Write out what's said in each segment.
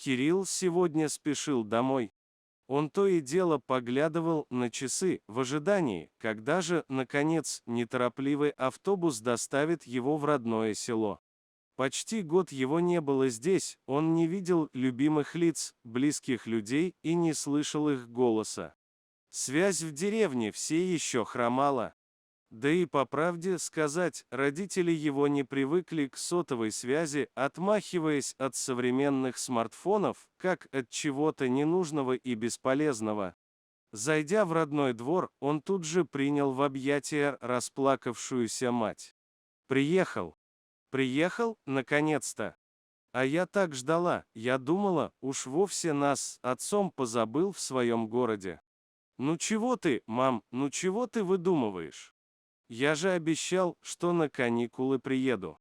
Кирилл сегодня спешил домой. Он то и дело поглядывал на часы в ожидании, когда же, наконец, неторопливый автобус доставит его в родное село. Почти год его не было здесь, он не видел любимых лиц, близких людей и не слышал их голоса. Связь в деревне все еще хромала. Да и по правде сказать, родители его не привыкли к сотовой связи, отмахиваясь от современных смартфонов, как от чего-то ненужного и бесполезного. Зайдя в родной двор, он тут же принял в объятия расплакавшуюся мать. «Приехал! Приехал, наконец-то! А я так ждала, я думала, уж вовсе нас с отцом позабыл в своем городе. Ну чего ты, мам, ну чего ты выдумываешь? Я же обещал, что на каникулы приеду».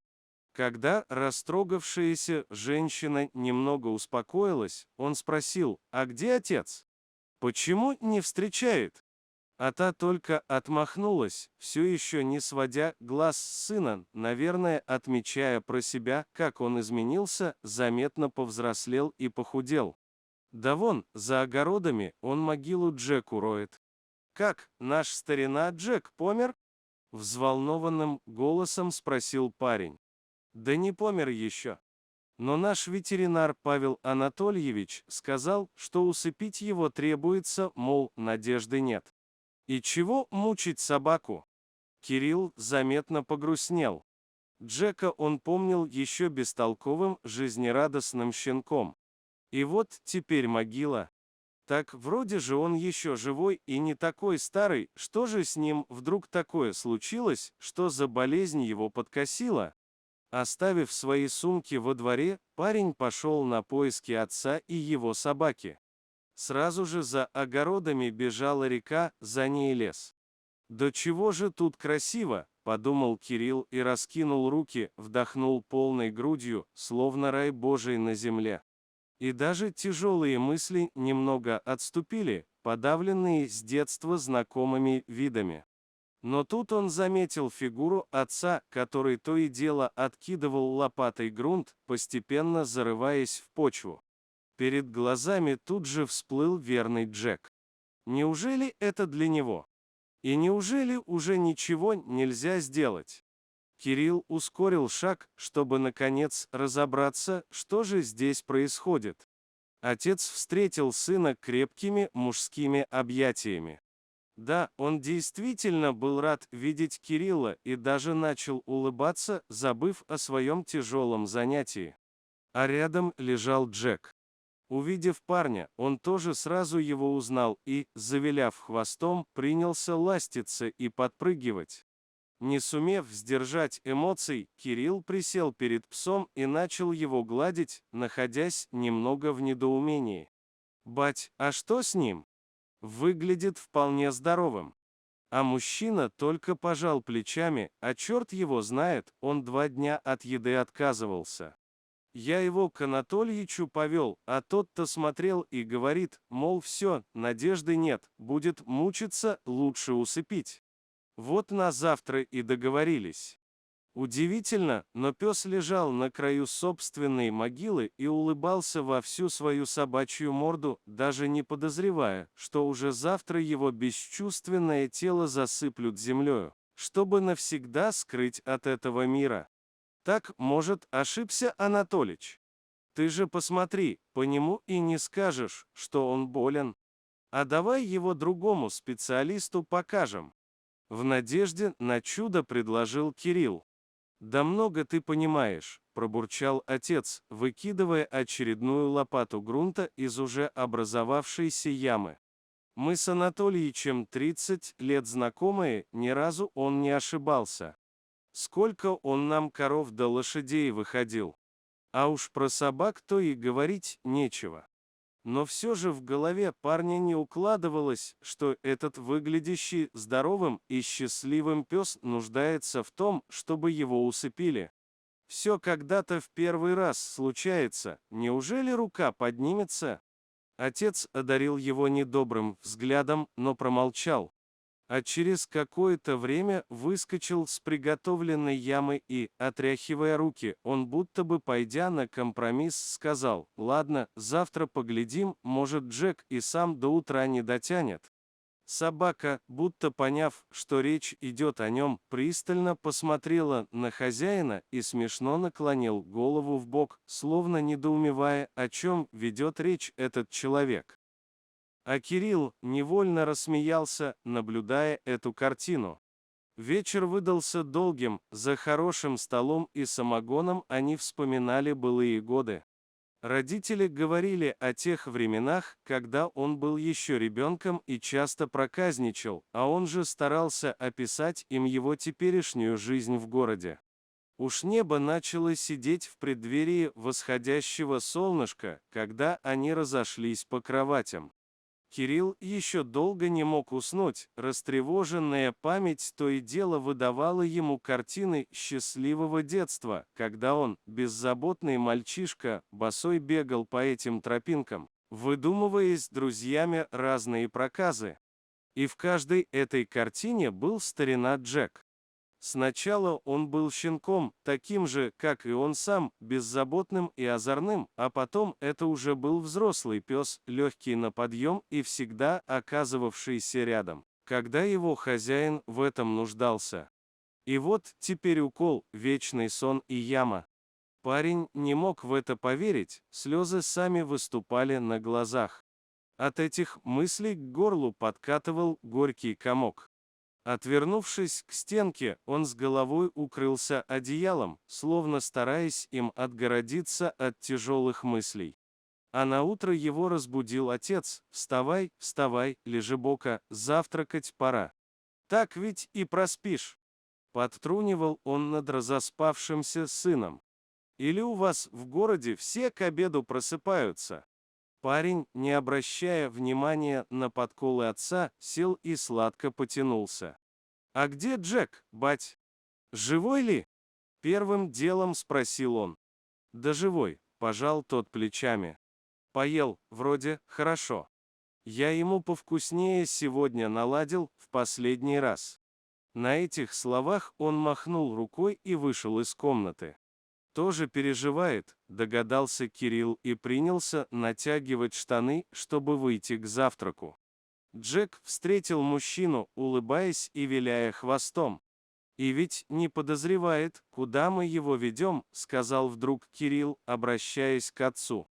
Когда растрогавшаяся женщина немного успокоилась, он спросил: «А где отец? Почему не встречает?» А та только отмахнулась, все еще не сводя глаз с сына, наверное, отмечая про себя, как он изменился, заметно повзрослел и похудел. Да вон, за огородами он могилу Джеку роет. «Как, наш старина Джек помер?» Взволнованным голосом спросил парень. «Да не помер еще. Но наш ветеринар Павел Анатольевич сказал, что усыпить его требуется, мол, надежды нет. И чего мучить собаку?» Кирилл заметно погрустнел. Джека он помнил еще бестолковым, жизнерадостным щенком. И вот теперь могила. Так вроде же он еще живой и не такой старый, что же с ним вдруг такое случилось, что за болезнь его подкосила? Оставив свои сумки во дворе, парень пошел на поиски отца и его собаки. Сразу же за огородами бежала река, за ней лес. «Да чего же тут красиво!» – подумал Кирилл и раскинул руки, вдохнул полной грудью, словно рай Божий на земле. И даже тяжелые мысли немного отступили, подавленные с детства знакомыми видами. Но тут он заметил фигуру отца, который то и дело откидывал лопатой грунт, постепенно зарываясь в почву. Перед глазами тут же всплыл верный Джек. Неужели это для него? И неужели уже ничего нельзя сделать? Кирилл ускорил шаг, чтобы наконец разобраться, что же здесь происходит. Отец встретил сына крепкими мужскими объятиями. Да, он действительно был рад видеть Кирилла и даже начал улыбаться, забыв о своем тяжелом занятии. А рядом лежал Джек. Увидев парня, он тоже сразу его узнал и, завиляв хвостом, принялся ластиться и подпрыгивать. Не сумев сдержать эмоций, Кирилл присел перед псом и начал его гладить, находясь немного в недоумении. «Бать, а что с ним? Выглядит вполне здоровым». А мужчина только пожал плечами, а черт его знает, он 2 дня от еды отказывался. Я его к Анатольичу повел, а тот-то смотрел и говорит, мол, все, надежды нет, будет мучиться, лучше усыпить. Вот на завтра и договорились. Удивительно, но пес лежал на краю собственной могилы и улыбался во всю свою собачью морду, даже не подозревая, что уже завтра его бесчувственное тело засыплют землею, чтобы навсегда скрыть от этого мира. Так, может, ошибся Анатолич? Ты же посмотри, по нему и не скажешь, что он болен. А давай его другому специалисту покажем. В надежде на чудо предложил Кирилл. «Да много ты понимаешь», – пробурчал отец, выкидывая очередную лопату грунта из уже образовавшейся ямы. «Мы с Анатольичем 30 лет знакомые, ни разу он не ошибался. Сколько он нам коров да лошадей выходил. А уж про собак то и говорить нечего». Но все же в голове парня не укладывалось, что этот выглядящий здоровым и счастливым пес нуждается в том, чтобы его усыпили. Все когда-то в первый раз случается, неужели рука поднимется? Отец одарил его недобрым взглядом, но промолчал. А через какое-то время выскочил с приготовленной ямы и, отряхивая руки, он будто бы пойдя на компромисс, сказал: «Ладно, завтра поглядим, может, Джек и сам до утра не дотянет». Собака, будто поняв, что речь идет о нем, пристально посмотрела на хозяина и смешно наклонил голову вбок, словно недоумевая, о чем ведет речь этот человек. А Кирилл невольно рассмеялся, наблюдая эту картину. Вечер выдался долгим, за хорошим столом и самогоном они вспоминали былые годы. Родители говорили о тех временах, когда он был еще ребенком и часто проказничал, а он же старался описать им его теперешнюю жизнь в городе. Уж небо начало сидеть в преддверии восходящего солнышка, когда они разошлись по кроватям. Кирилл еще долго не мог уснуть, растревоженная память то и дело выдавала ему картины счастливого детства, когда он, беззаботный мальчишка, босой бегал по этим тропинкам, выдумывая с друзьями разные проказы. И в каждой этой картине был старина Джек. Сначала он был щенком, таким же, как и он сам, беззаботным и озорным, а потом это уже был взрослый пес, легкий на подъем и всегда оказывавшийся рядом, когда его хозяин в этом нуждался. И вот теперь укол, вечный сон и яма. Парень не мог в это поверить, слезы сами выступали на глазах. От этих мыслей к горлу подкатывал горький комок. Отвернувшись к стенке, он с головой укрылся одеялом, словно стараясь им отгородиться от тяжелых мыслей. А наутро его разбудил отец: «Вставай, вставай, лежебока, завтракать пора. Так ведь и проспишь». Подтрунивал он над разоспавшимся сыном. «Или у вас в городе все к обеду просыпаются?» Парень, не обращая внимания на подколы отца, сел и сладко потянулся. «А где Джек, бать? Живой ли?» Первым делом спросил он. «Да живой», — пожал тот плечами. «Поел, вроде, хорошо. Я ему повкуснее сегодня наладил в последний раз». На этих словах он махнул рукой и вышел из комнаты. «Тоже переживает», — догадался Кирилл и принялся натягивать штаны, чтобы выйти к завтраку. Джек встретил мужчину, улыбаясь и виляя хвостом. «И ведь не подозревает, куда мы его ведем», — сказал вдруг Кирилл, обращаясь к отцу.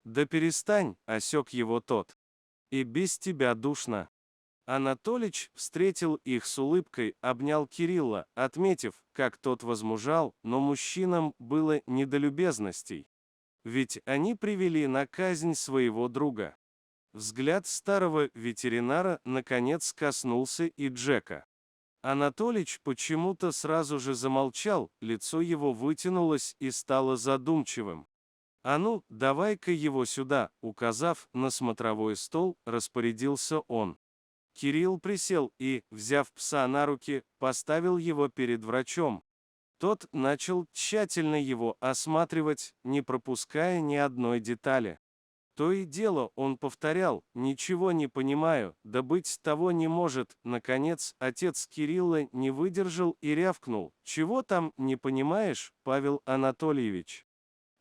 «Да перестань», — осек его тот. «И без тебя душно». Анатолич встретил их с улыбкой, обнял Кирилла, отметив, как тот возмужал, но мужчинам было не до любезностей. Ведь они привели на казнь своего друга. Взгляд старого ветеринара наконец коснулся и Джека. Анатолич почему-то сразу же замолчал, лицо его вытянулось и стало задумчивым. «А ну, давай-ка его сюда», — указав на смотровой стол, распорядился он. Кирилл присел и, взяв пса на руки, поставил его перед врачом. Тот начал тщательно его осматривать, не пропуская ни одной детали. То и дело он повторял: «Ничего не понимаю, да быть того не может». Наконец, отец Кирилла не выдержал и рявкнул: «Чего там не понимаешь, Павел Анатольевич?»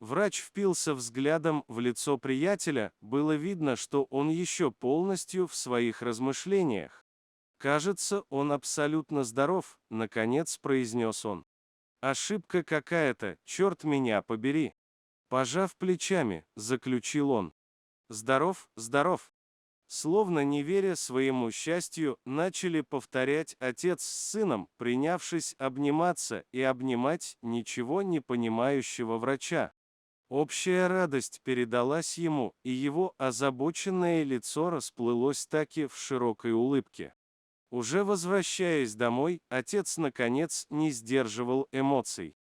Врач впился взглядом в лицо приятеля, было видно, что он еще полностью в своих размышлениях. «Кажется, он абсолютно здоров», — наконец произнес он. «Ошибка какая-то, черт меня побери». Пожав плечами, заключил он. «Здоров, здоров». Словно не веря своему счастью, начали повторять отец с сыном, принявшись обниматься и обнимать ничего не понимающего врача. Общая радость передалась ему, и его озабоченное лицо расплылось таки в широкой улыбке. Уже возвращаясь домой, отец наконец не сдерживал эмоций.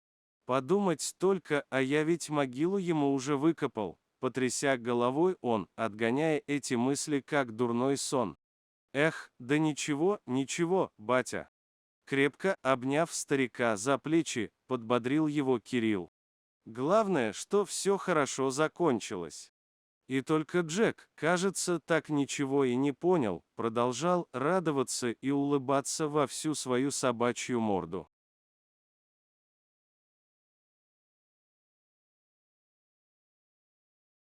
«Подумать только, а я ведь могилу ему уже выкопал», — потряся головой он, отгоняя эти мысли как дурной сон. «Эх, да ничего, ничего, батя». Крепко обняв старика за плечи, подбодрил его Кирилл. «Главное, что все хорошо закончилось». И только Джек, кажется, так ничего и не понял, продолжал радоваться и улыбаться во всю свою собачью морду.